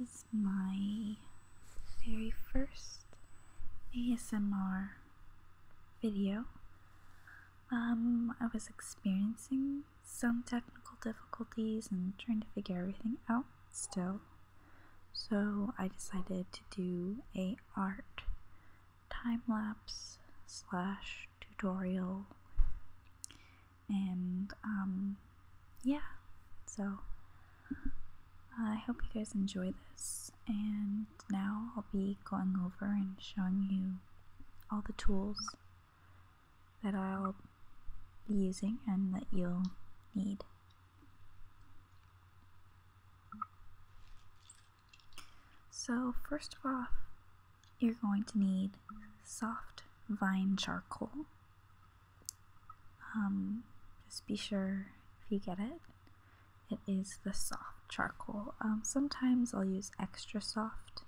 is my very first ASMR video. I was experiencing some technical difficulties and trying to figure everything out still, so I decided to do a art time-lapse / tutorial, and yeah, so I hope you guys enjoy this, and now I'll be going over and showing you all the tools that I'll be using and that you'll need. So first of all, you're going to need soft vine charcoal. Just be sure if you get it, it is the soft charcoal. Sometimes I'll use extra soft,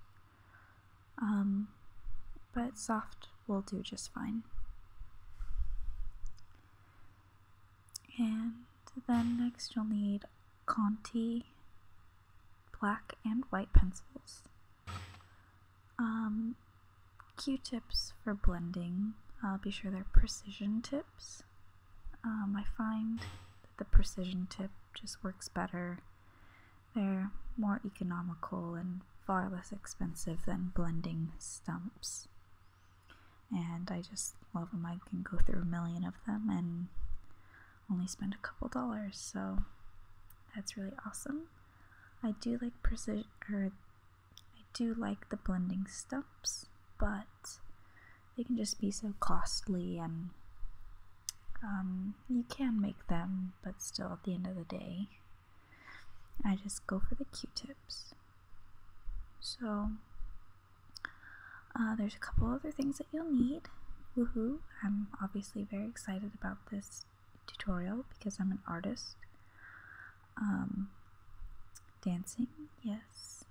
but soft will do just fine. And then next you'll need Conti black and white pencils, Q-tips for blending. Be sure they're precision tips. I find that the precision tip just works better. They're more economical and far less expensive than blending stumps, and I just love them. I can go through a million of them and only spend a couple dollars, so that's really awesome. I do like the blending stumps, but they can just be so costly, and you can make them, but still at the end of the day I just go for the Q-tips. So there's a couple other things that you'll need. Woohoo! I'm obviously very excited about this tutorial because I'm an artist. Dancing, yes.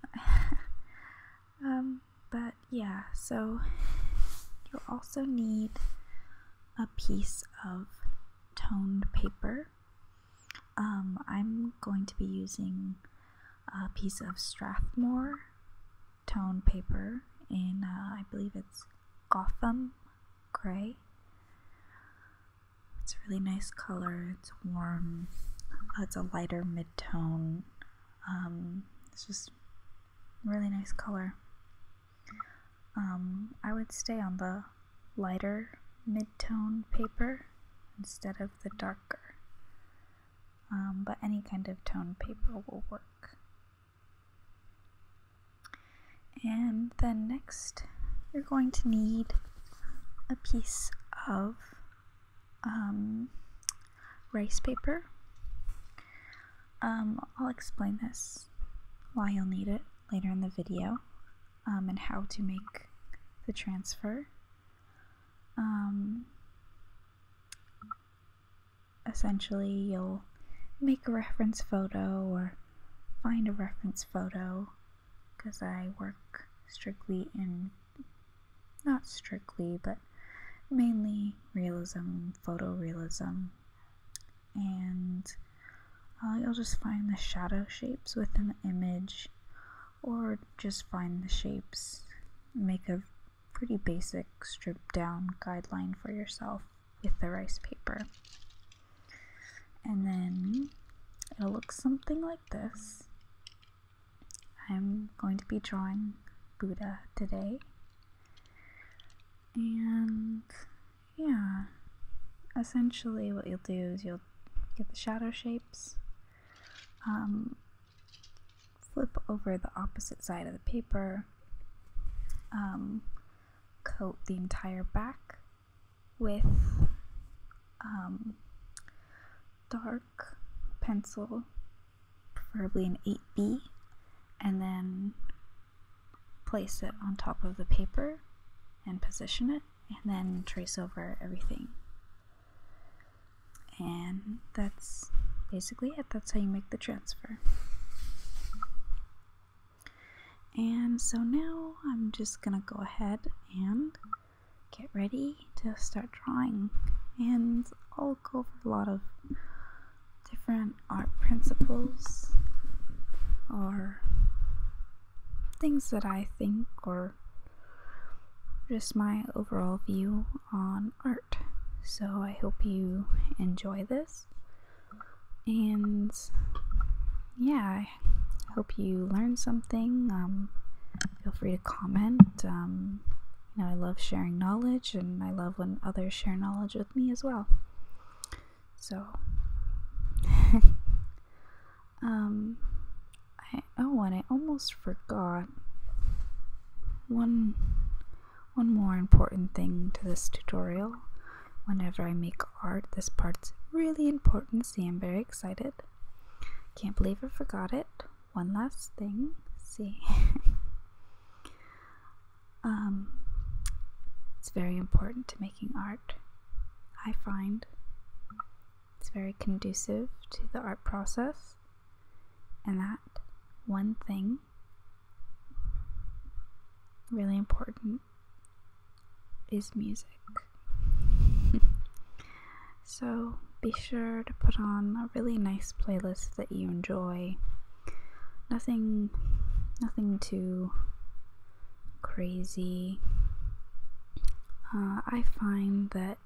But yeah, so you'll also need a piece of toned paper. I'm going to be using a piece of Strathmore toned paper in, I believe it's Gotham Gray. It's a really nice color, it's warm, it's a lighter mid-tone, it's just a really nice color. I would stay on the lighter mid-tone paper instead of the darker, but any kind of toned paper will work. And then next you're going to need a piece of rice paper. I'll explain this, why you'll need it later in the video, and how to make the transfer. Essentially, you'll make a reference photo or find a reference photo, because I work strictly in, not strictly, but mainly realism, photorealism, and you'll just find the shadow shapes within the image, or just find the shapes, make a pretty basic stripped down guideline for yourself with the rice paper. And then it'll look something like this. I'm going to be drawing Buddha today, and yeah, essentially what you'll do is you'll get the shadow shapes, flip over the opposite side of the paper, coat the entire back with dark pencil, preferably an 8B, and then place it on top of the paper and position it, and then trace over everything. And that's basically it. That's how you make the transfer. And so now I'm just gonna go ahead and get ready to start drawing, and I'll go over a lot of different art principles or things that I think, or just my overall view on art. So I hope you enjoy this, and yeah, I hope you learned something. Feel free to comment. I love sharing knowledge, and I love when others share knowledge with me as well. So and I almost forgot one more important thing to this tutorial. Whenever I make art, this part's really important. See, I'm very excited. Can't believe I forgot it. One last thing. See. It's very important to making art. I find it's very conducive to the art process, and that one thing, really important, is music. So be sure to put on a really nice playlist that you enjoy. Nothing too crazy. I find that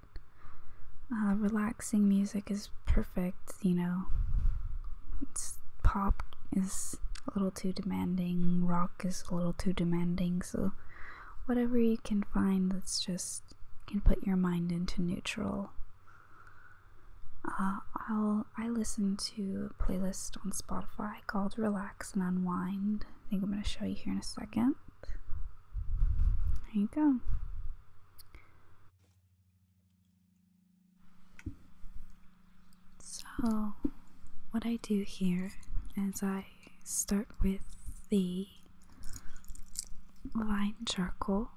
relaxing music is perfect. Pop is a little too demanding, rock is a little too demanding, so whatever you can find that's just can put your mind into neutral. I listen to a playlist on Spotify called Relax and Unwind. I think I'm going to show you here in a second. There you go. So what I do here is I start with the vine charcoal.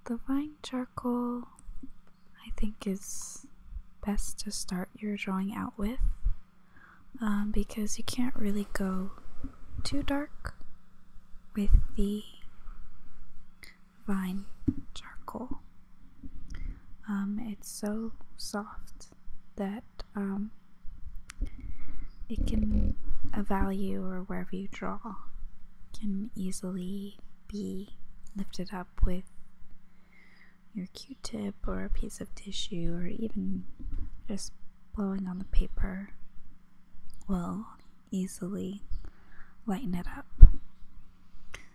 The vine charcoal I think is best to start your drawing out with, because you can't really go too dark with the vine charcoal. It's so soft that it can, a value or wherever you draw can easily be lifted up with your Q-tip or a piece of tissue, or even just blowing on the paper will easily lighten it up.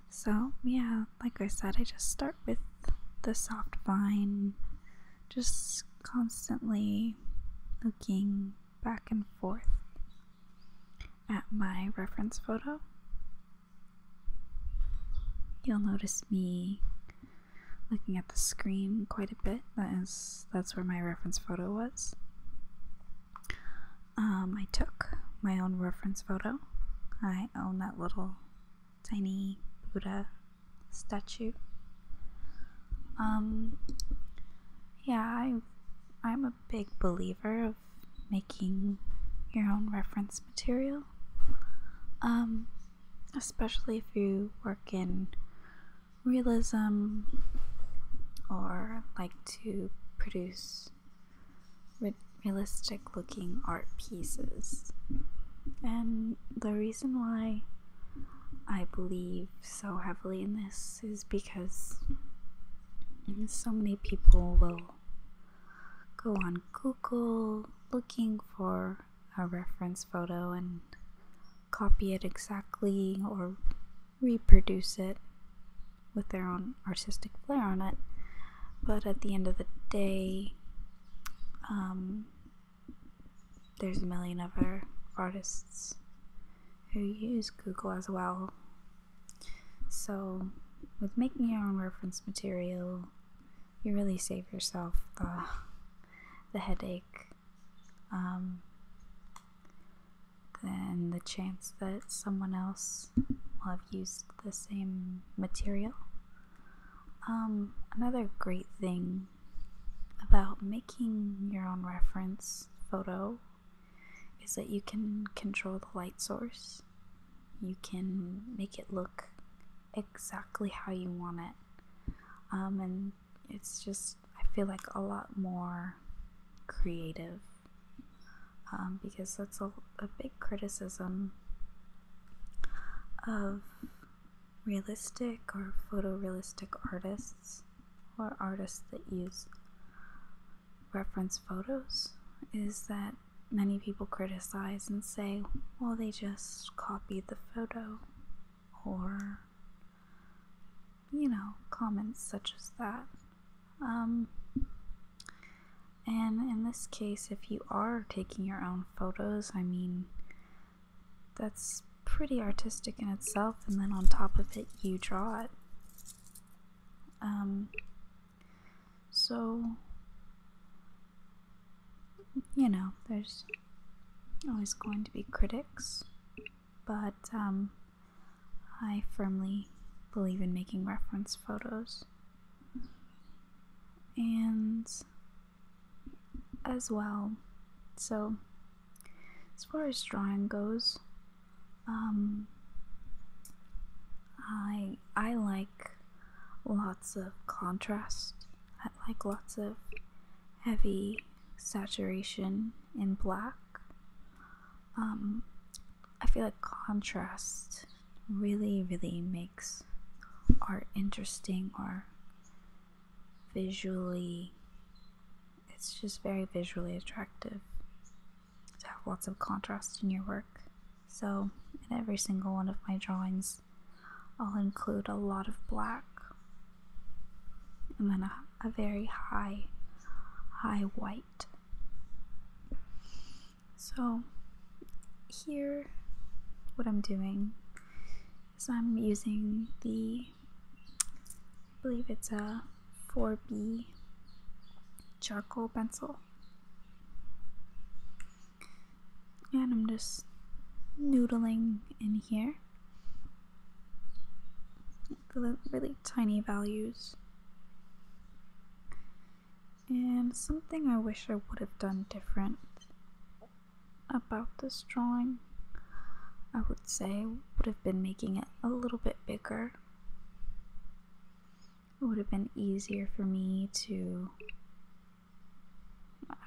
So yeah, like I said, I just start with the soft vine, just constantly looking back and forth at my reference photo. You'll notice me looking at the screen quite a bit. That's where my reference photo was. I took my own reference photo. I own that little tiny Buddha statue. Yeah, I'm a big believer of making your own reference material, especially if you work in realism or like to produce realistic looking art pieces. And the reason why I believe so heavily in this is because so many people will go on Google looking for a reference photo and copy it exactly or reproduce it with their own artistic flair on it. But at the end of the day, there's a million other artists who use Google as well. So with making your own reference material, you really save yourself the headache, and the chance that someone else will have used the same material. Another great thing about making your own reference photo is that you can control the light source. You can make it look exactly how you want it, and it's just, I feel like, a lot more creative, because that's a big criticism of realistic or photorealistic artists, or artists that use reference photos, is that many people criticize and say, well, they just copied the photo, or, you know, comments such as that. And in this case, if you are taking your own photos, I mean, that's pretty artistic in itself, and then on top of it, you draw it. So, you know, there's always going to be critics, but I firmly believe in making reference photos. And as well, so as far as drawing goes, I like lots of contrast. I like lots of heavy saturation in black. I feel like contrast really makes art interesting, or visually, it's just very visually attractive to have lots of contrast in your work. So in every single one of my drawings, I'll include a lot of black, and then a very high white. So here, what I'm doing is I'm using I believe it's a 4B charcoal pencil, and I'm just noodling in here the really tiny values. And something I wish I would have done different about this drawing, I would say, would have been making it a little bit bigger. It would have been easier for me to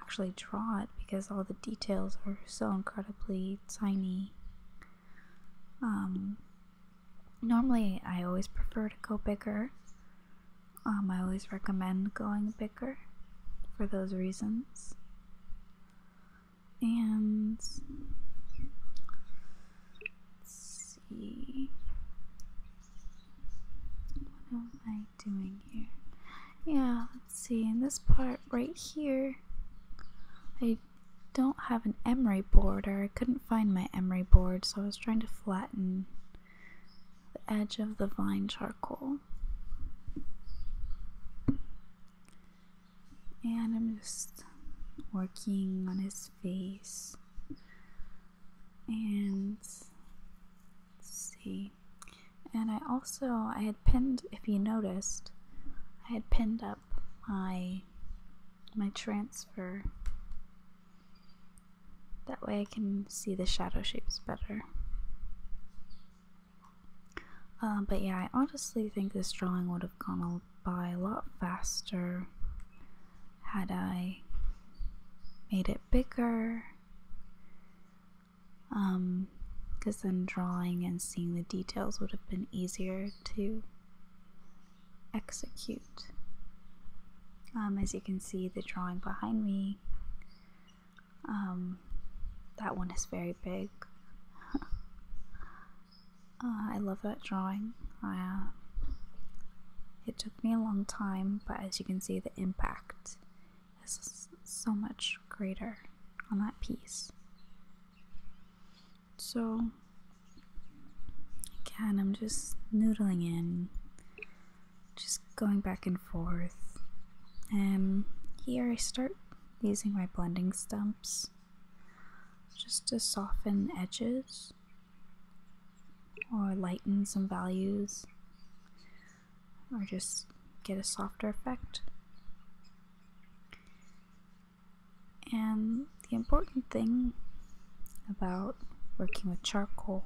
actually draw it, because all the details are so incredibly tiny. Normally I always prefer to go bigger. I always recommend going bigger for those reasons. And let's see, what am I doing here? Yeah, let's see, in this part right here, I don't have an emery board, or I couldn't find my emery board, so I was trying to flatten the edge of the vine charcoal. And I'm just working on his face. And let's see. And I had pinned, if you noticed, I had pinned up my transfer. That way I can see the shadow shapes better. But yeah, I honestly think this drawing would have gone by a lot faster had I made it bigger, because then drawing and seeing the details would have been easier to execute. As you can see, the drawing behind me, that one is very big. I love that drawing. It took me a long time, but as you can see, the impact is so much greater on that piece. So again, I'm just noodling in, just going back and forth, and here I start using my blending stumps just to soften edges or lighten some values, or just get a softer effect. And the important thing about working with charcoal,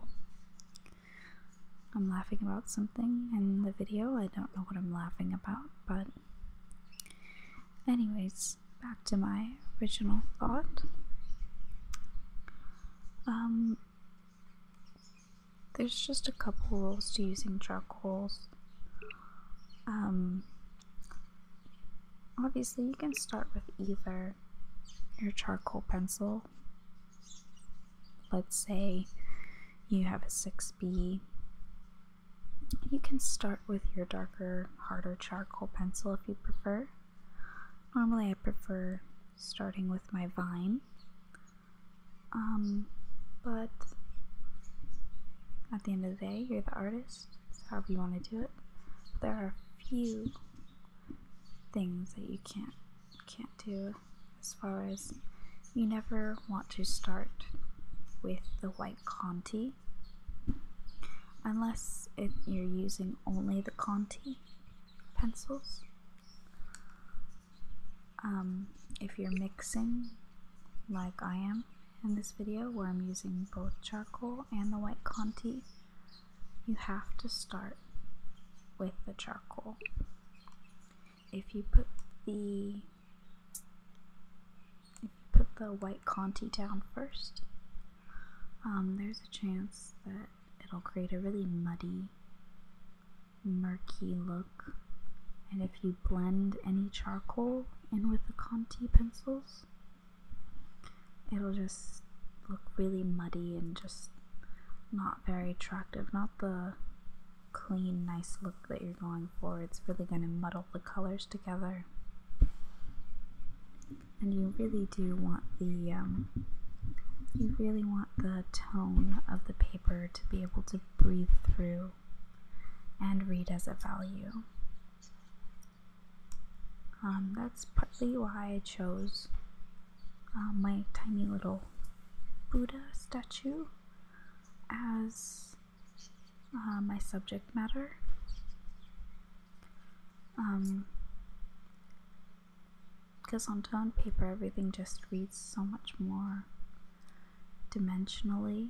I'm laughing about something in the video, I don't know what I'm laughing about, but anyways, back to my original thought. there's just a couple rules to using charcoals. Obviously you can start with either your charcoal pencil. Let's say you have a 6B. You can start with your darker, harder charcoal pencil if you prefer. Normally I prefer starting with my Vine, but at the end of the day, you're the artist, so however you want to do it. There are a few things that you can't do, as far as you never want to start with the white Conti unless you're using only the Conti pencils. If you're mixing like I am in this video where I'm using both charcoal and the white Conti, you have to start with the charcoal. If you put the white Conti down first, there's a chance that it'll create a really muddy, murky look. And if you blend any charcoal in with the Conti pencils, it'll just look really muddy and just not very attractive, not the clean, nice look that you're going for. It's really going to muddle the colors together. And you really do want the tone of the paper to be able to breathe through and read as a value. That's partly why I chose my tiny little Buddha statue as my subject matter. Because on toned paper everything just reads so much more dimensionally.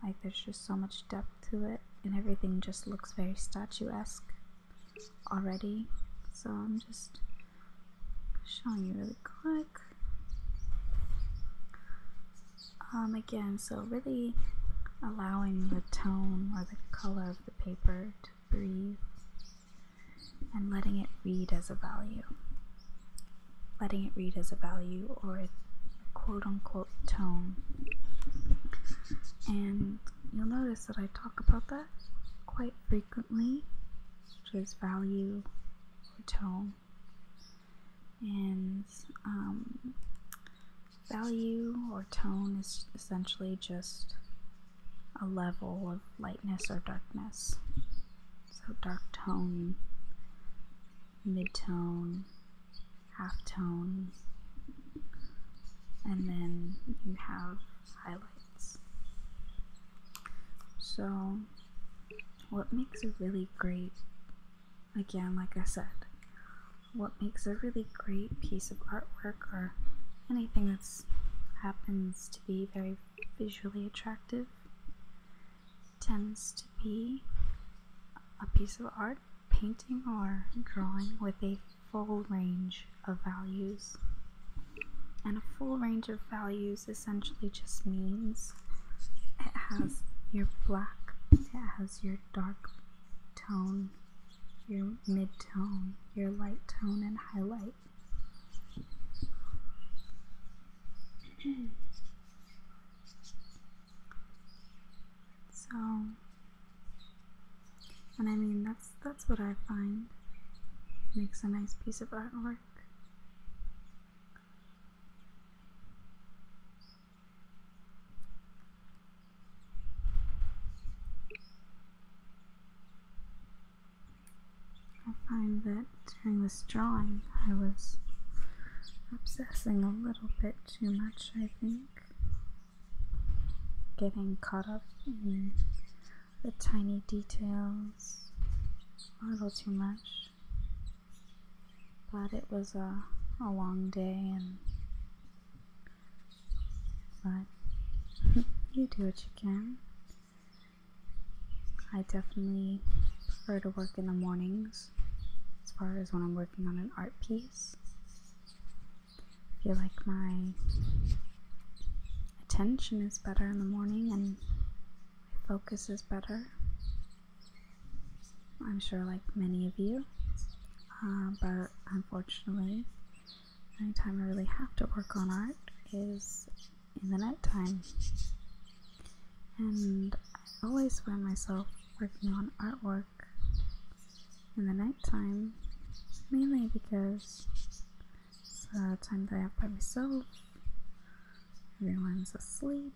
Like there's just so much depth to it, and everything just looks very statuesque already. So I'm just showing you really quick. Again, so really allowing the tone or the color of the paper to breathe and letting it read as a value. Letting it read as a value, or a quote-unquote tone. And you'll notice that I talk about that quite frequently, which is value or tone. And value or tone is essentially just a level of lightness or darkness. So dark tone, mid-tone, half-tone, and then you have highlights. So what makes a really great, again, like I said, what makes a really great piece of artwork, or anything that happens to be very visually attractive, tends to be a piece of art, painting or drawing with a full range of values. And a full range of values essentially just means it has your black, it has your dark tone, your mid-tone, your light tone, and highlight. So, and I mean, that's what I find makes a nice piece of artwork. I find that during this drawing I was obsessing a little bit too much, I think. Getting caught up in the tiny details a little too much. But it was a long day, but you do what you can. I definitely prefer to work in the mornings as far as when I'm working on an art piece. I feel like my attention is better in the morning, and focus is better. I'm sure, like many of you, but unfortunately, the only time I really have to work on art is in the nighttime. And I always find myself working on artwork in the nighttime, mainly because it's the time that I have by myself, everyone's asleep,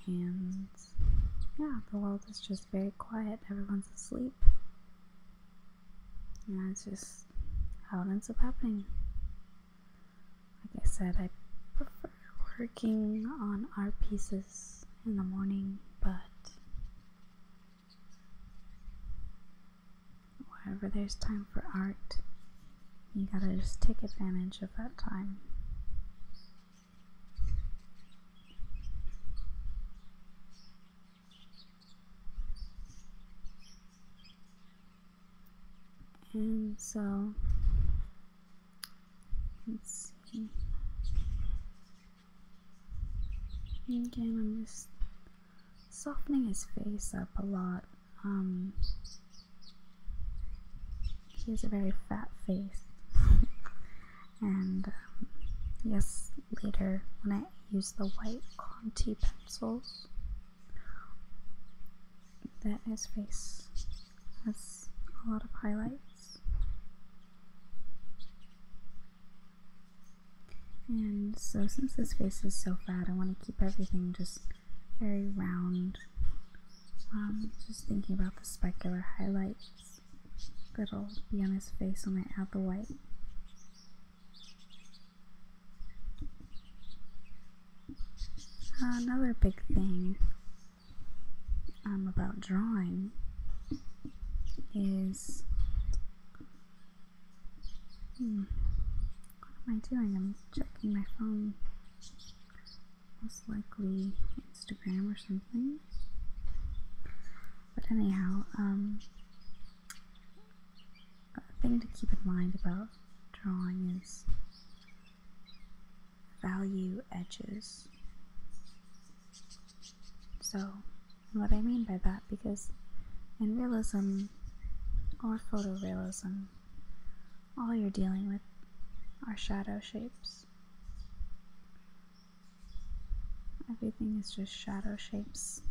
and yeah, the world is just very quiet, everyone's asleep. And it's just how it ends up happening. Like I said, I prefer working on art pieces in the morning, but wherever there's time for art, you gotta just take advantage of that time. And so, let's see. Again, I'm just softening his face up a lot. He has a very fat face. And yes, later when I use the white Conti pencils, that his face has a lot of highlights. And so since his face is so fat, I want to keep everything just very round. Just thinking about the specular highlights that'll be on his face when I add the white. Another big thing about drawing is what am I doing? I'm checking my phone. Most likely Instagram or something. But anyhow, a thing to keep in mind about drawing is value edges. So, what I mean by that, because in realism or photorealism, all you're dealing with are shadow shapes. Everything is just shadow shapes.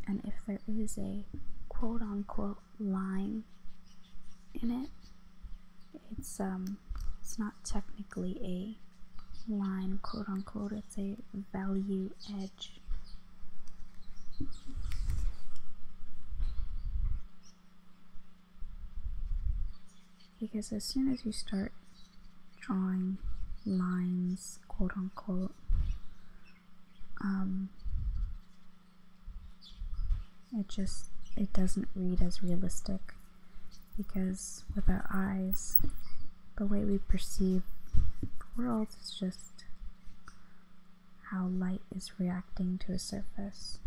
And if there is a quote-unquote line in it, it's not technically a line, quote-unquote, it's a value edge. Because as soon as you start drawing lines, quote-unquote, it doesn't read as realistic, because with our eyes, the way we perceive the world is just how light is reacting to a surface.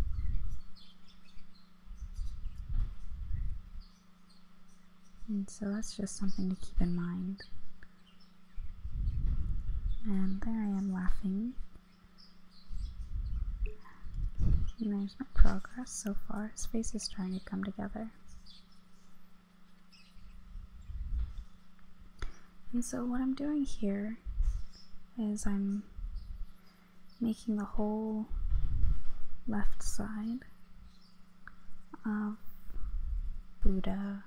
And so that's just something to keep in mind. And there I am laughing. And there's my progress so far. His face is starting to come together. And so what I'm doing here is I'm making the whole left side of Buddha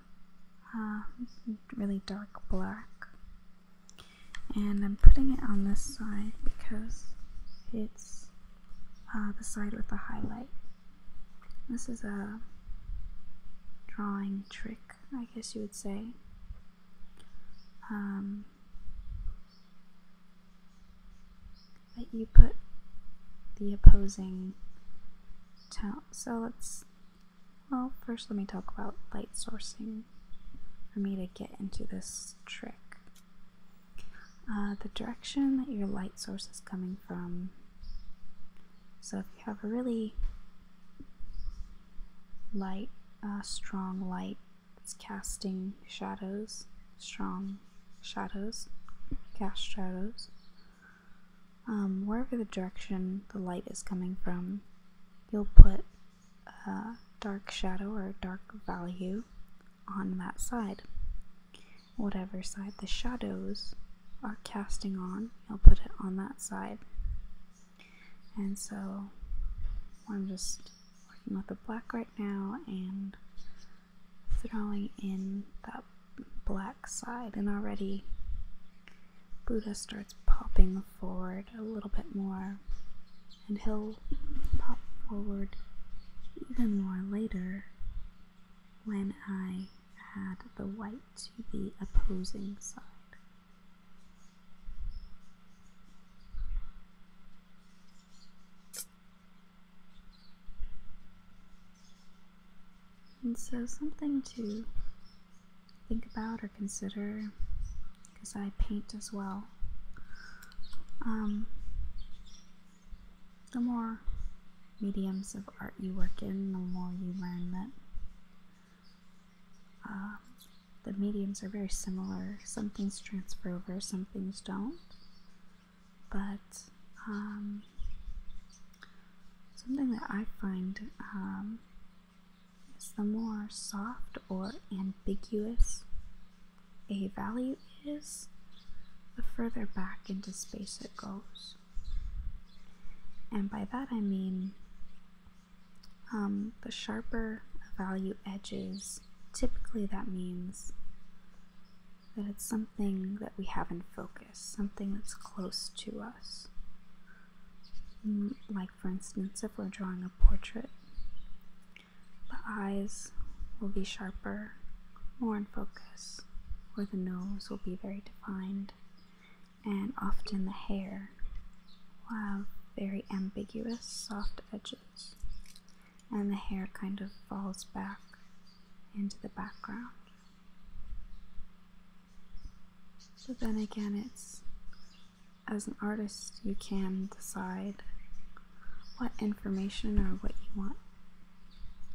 really dark black. And I'm putting it on this side because it's the side with the highlight. This is a drawing trick, I guess you would say. That you put the opposing tone. So first let me talk about light sourcing for me to get into this trick. The direction that your light source is coming from. So if you have a really light, strong light that's casting shadows, strong shadows, cast shadows, wherever the direction the light is coming from, you'll put a dark shadow or a dark value on that side. Whatever side the shadows are casting on, you'll put it on that side. And so I'm just working with the black right now and throwing in that black side, and already Buddha starts popping forward a little bit more, and he'll pop forward even more later when I add the white to the opposing side. And so something to think about or consider, because I paint as well. The more mediums of art you work in, the more you learn that the mediums are very similar. Some things transfer over, some things don't. But something that I find is the more soft or ambiguous a value is, the further back into space it goes. And by that I mean the sharper a value edges, typically that means that it's something that we have in focus, something that's close to us. Like for instance, if we're drawing a portrait, the eyes will be sharper, more in focus, or the nose will be very defined, and often the hair will have very ambiguous, soft edges, and the hair kind of falls back into the background. So then again, it's, as an artist, you can decide what information or what you want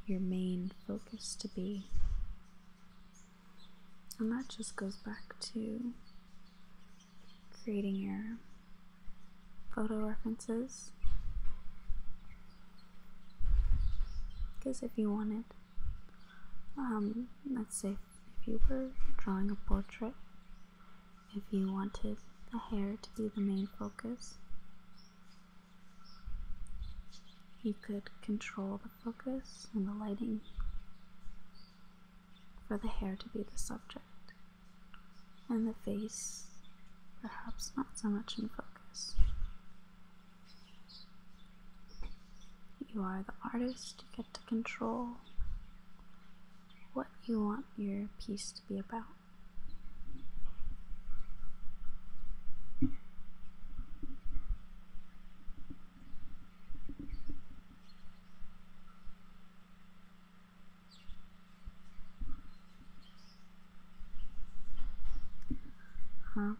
your main focus to be. And that just goes back to creating your photo references. Because if you wanted, let's say if you were drawing a portrait, if you wanted the hair to be the main focus, you could control the focus and the lighting for the hair to be the subject, and the face perhaps not so much in focus. You are the artist, you get to control what you want your piece to be about.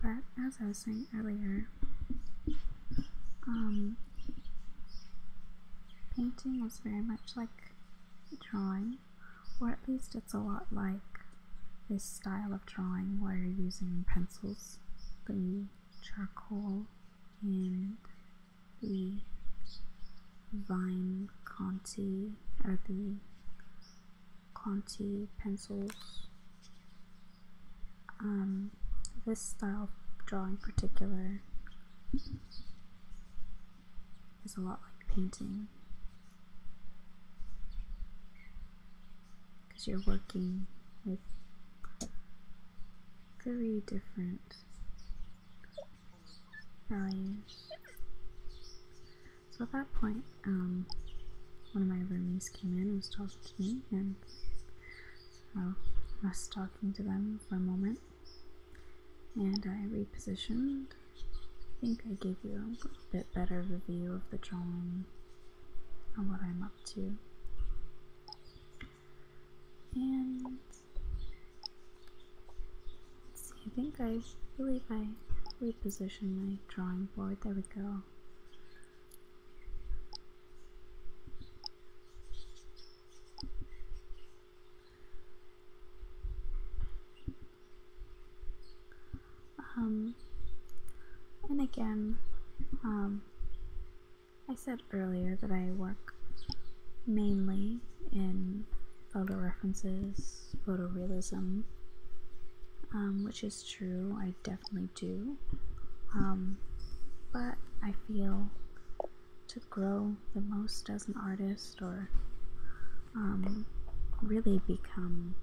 But as I was saying earlier, painting is very much like drawing, or at least it's a lot like this style of drawing where you're using pencils, the charcoal, and the Vine Conti, or the Conti pencils. This style of drawing in particular is a lot like painting, because you're working with very different values. So at that point, one of my roomies came in and was talking to me, and so I was talking to them for a moment, and I repositioned. I think I gave you a little bit better of a view of the drawing and what I'm up to. And let's see, I believe I repositioned my drawing board. There we go. And again, I said earlier that I work mainly in photo references, photorealism, which is true, I definitely do. But I feel to grow the most as an artist, or really become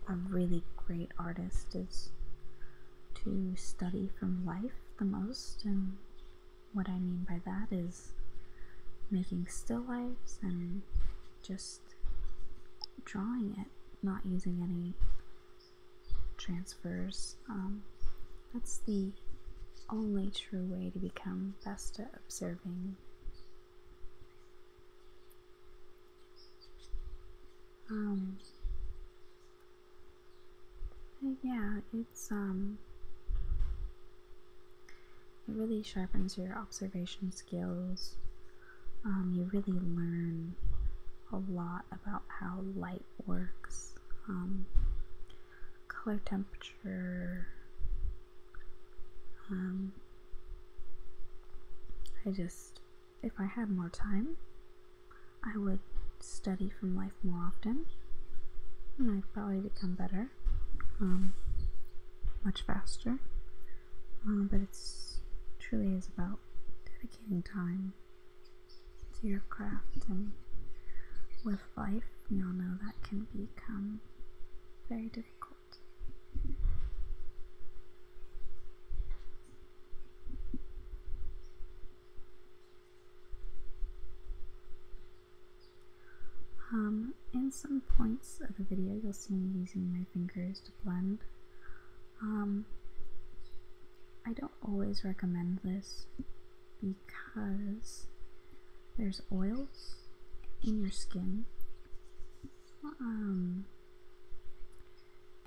a really great artist, is to study from life the most. And what I mean by that is making still lifes and just drawing it, not using any transfers. That's the only true way to become best at observing. Yeah, it really sharpens your observation skills. You really learn a lot about how light works, color temperature. If I had more time, I would study from life more often, and I'd probably become better, much faster. But it's truly is about dedicating time to your craft, and with life, we all know that can become very difficult. In some points of the video, you'll see me using my fingers to blend. I don't always recommend this because there's oils in your skin,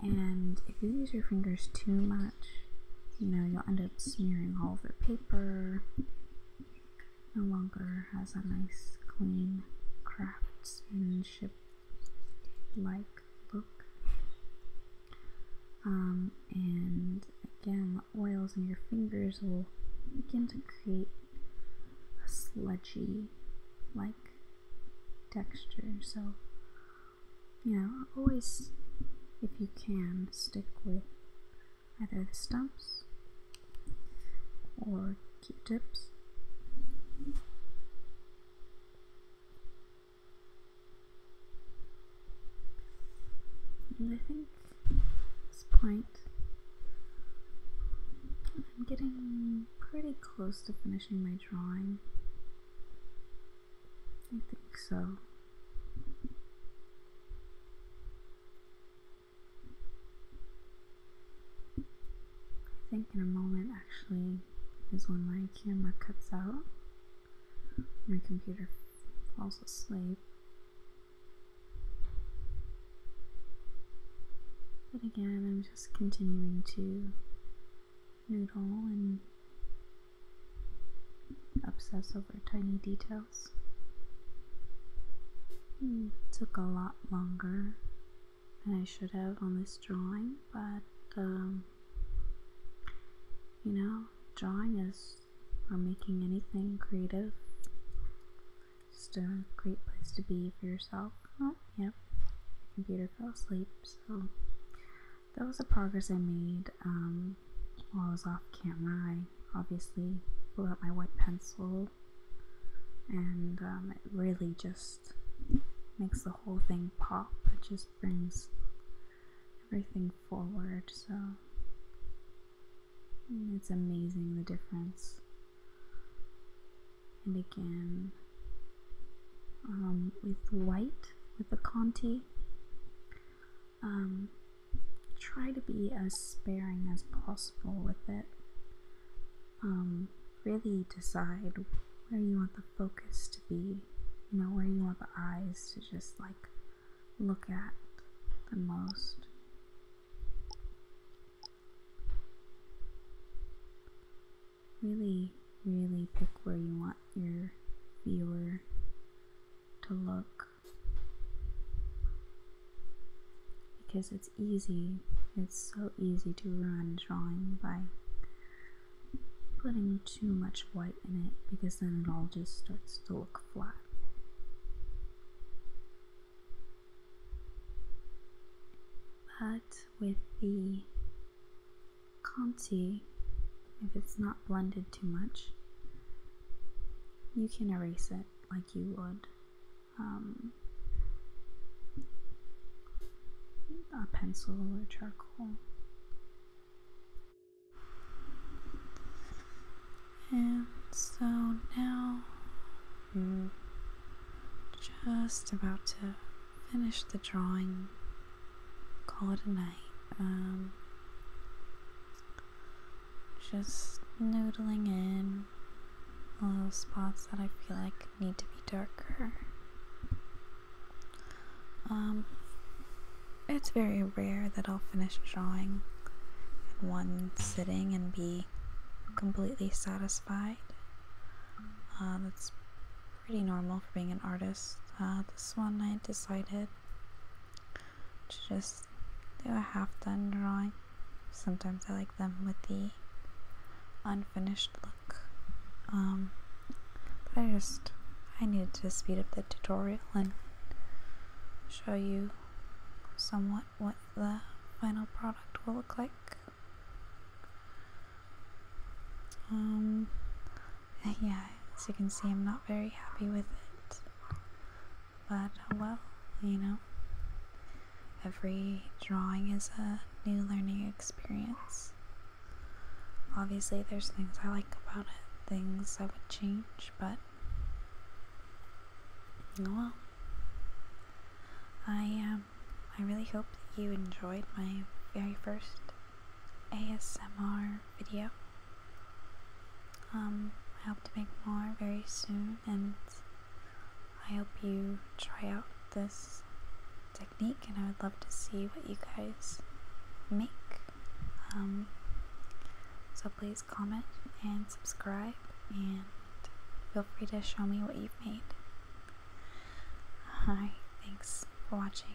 and if you use your fingers too much, you'll end up smearing all over paper. No longer has a nice, clean, craftsmanship like look. And again, the oils in your fingers will begin to create a sludgy like texture. So always, if you can, stick with either the stumps or Q-tips. And I think at this point I'm getting pretty close to finishing my drawing. I think so. I think in a moment actually is when my camera cuts out. My computer falls asleep. But again, I'm just continuing to noodle and obsess over tiny details. It took a lot longer than I should have on this drawing, but drawing is, or making anything creative, just a great place to be for yourself. Oh, yep, computer fell asleep, so that was the progress I made while I was off camera. I obviously pulled out my white pencil, and it really just makes the whole thing pop. It just brings everything forward, so it's amazing the difference. And again, with white, with the Conti, try to be as sparing as possible with it. Really decide where you want the focus to be, where you want the eyes to just look at the most. Really, really pick where you want your viewer to look, because it's so easy to ruin drawing by putting too much white in it, because then it all just starts to look flat. But with the Conti, if it's not blended too much, you can erase it like you would a pencil or charcoal. And so now I'm just about to finish the drawing, call it a night. Just noodling in little spots that I feel like need to be darker. It's very rare that I'll finish drawing in one sitting and be completely satisfied. That's pretty normal for being an artist. This one I decided to just do a half-done drawing. Sometimes I like them with the unfinished look. But I needed to speed up the tutorial and show you somewhat what the final product will look like. Yeah, as you can see, I'm not very happy with it, but well, you know, every drawing is a new learning experience. Obviously there's things I like about it, things I would change, but well, I really hope that you enjoyed my very first ASMR video. I hope to make more very soon, and I hope you try out this technique, and I would love to see what you guys make. So please comment and subscribe, and feel free to show me what you've made. Alright, thanks for watching.